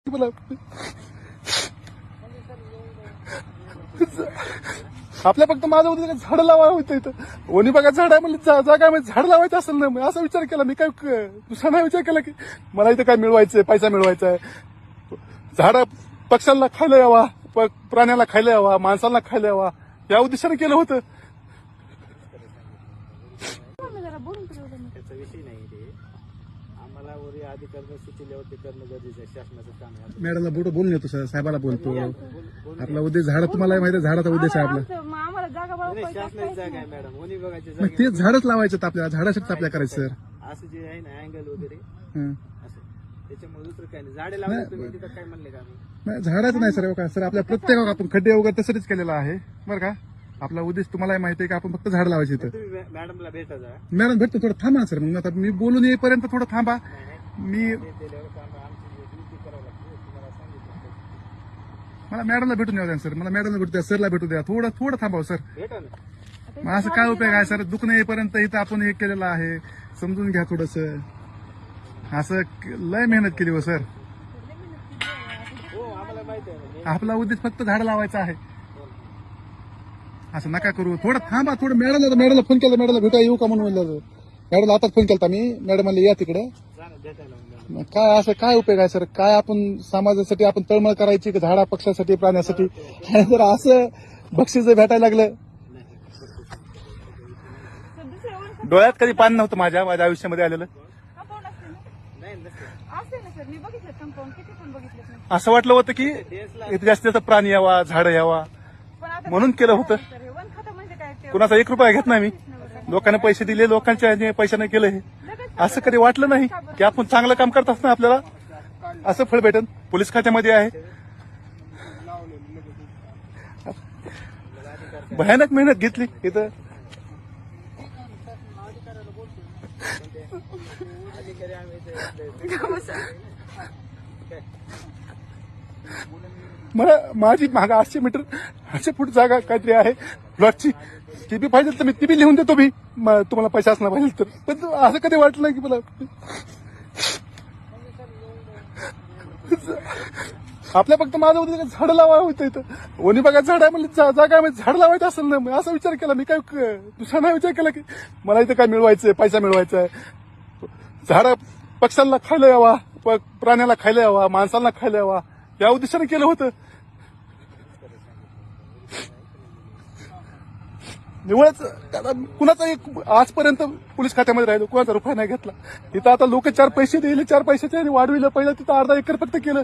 मला आपल्या फक्त माझं होतं झाड लावा होतं इथं वनी बघा झाड आहे म्हणजे जागा झाड लावायचं असेल ना. मी असा विचार केला. मी काय दुसरा नाही विचार केला की मला इथं काय मिळवायचंय, पैसा मिळवायचा आहे. झाड पक्ष्यांना खायला यावा, प्राण्याला खायला यावा, माणसांना खायला यावा या उद्देशाने केलं होतं. त्याचा विषय नाही ते. आम्हाला वरी अधिकारी सुचवल्यावर ते करणं गरजेचं आहे. शासनाचं काम आहे. मॅडमला बोलून येतो सर, साहेबाला बोलतो. आपला उद्देश झाड, तुम्हाला माहिती आहे झाडाचा उद्देश आहे आपला. शासनाची जागा आहे मॅडम. वनी विभागाची मग जागा ते झाडच लावायचं आपल्याला, झाडासाठी आपल्या करायचं सर. असं जे आहे ना अँगल वगैरे हं. असं त्याच्यामुळे दुसरं काय नाही. झाडे लावले तुम्ही तिथं काय म्हणले का आम्ही? नाही झाडाचं नाही सर. का सर आपल्या प्रत्येक आपण खड्डे वगैरे त्यासाठीच केलेला आहे बरं का. आपला उद्देश तुम्हाला माहिती आहे की आपण फक्त झाड लावायचे इथं. तुम्ही मॅडमला भेटा जा. मॅडम भेटतो, थोडं थांबा ना सर. मग आता मी बोलून येईपर्यंत थोडं थांबा. मी दिल्यावर काम आमची ड्युटी करावं लागते. तुम्हाला सांगितलं मला मॅडमला भेटून द्या सर. मला मॅडमला भेटू द्या, सरला भेटू द्या. थोडं थांबावं सर. भेटा ना. मग असं काय उपयोग आहे सर. दुःख नाही येईपर्यंत इथं आपण हे केलेलं आहे. समजून घ्या थोडस. असं लय मेहनत केली हो सर. हो आम्हाला माहिती आहे. आपला उद्देश फक्त झाड लावायचा आहे. असं नका करू. थोडं थांबा. थोडं मॅडमला फोन केला. मॅडमला भेटा येऊ का म्हणून म्हणलं. मॅडमला आताच फोन केला मी. मॅडम म्हणले या तिकडे. भेटायला मग काय असं काय उपयोग आहे सर. काय आपण समाजासाठी आपण तळमळ करायची की झाडा पक्षासाठी, प्राण्यासाठी. आणि जर असं बक्षीस भेटायला लागलं. डोळ्यात कधी पाणी नव्हतं माझ्या आयुष्यामध्ये आलेलं. असं वाटलं होतं की इथे जास्तीत जास्त प्राणी यावा, झाड यावा म्हणून केलं होतं. कुणाचा 1 रुपया घेत नाही मी. लोकांना पैसे दिले, लोकांच्या पैशाने केलं हे. असं कधी वाटलं नाही की आपण चांगलं काम करत असताना आपल्याला असं फळ भेटन. पोलीस खात्यामध्ये आहे. भयानक मेहनत घेतली इथं. मला माझी मागा 800 फूट जागा काहीतरी आहे प्लॉटची. ती बी पाहिजे तर मी ती बी लिहून देतो. मी तुम्हाला पैसा असला पाहिजे तर. पण असं कधी वाटलं की मला आपल्या फक्त माझं होतं झाड लावा होतं इथं वनी बघा झाड आहे म्हणजे जागा आहे झाड लावायचं असेल ना. मी असा विचार केला. मी काय दुसरा नाही विचार केला की मला इथं काय मिळवायचंय, पैसा मिळवायचा आहे. झाड पक्ष्यांना खायला यावा, प्राण्याला खायला यावा, माणसांना खायला यावा या उद्देशाने केलं होतं. निवळच कुणाचा एक आजपर्यंत पोलीस खात्यामध्ये राहिलो, कुणाचा रुपया नाही घेतला. तिथं आता लोक 4 पैसे दिले, 4 पैशाचे वाढविलं. पहिलं तिथं अर्धा एकर फक्त केलं.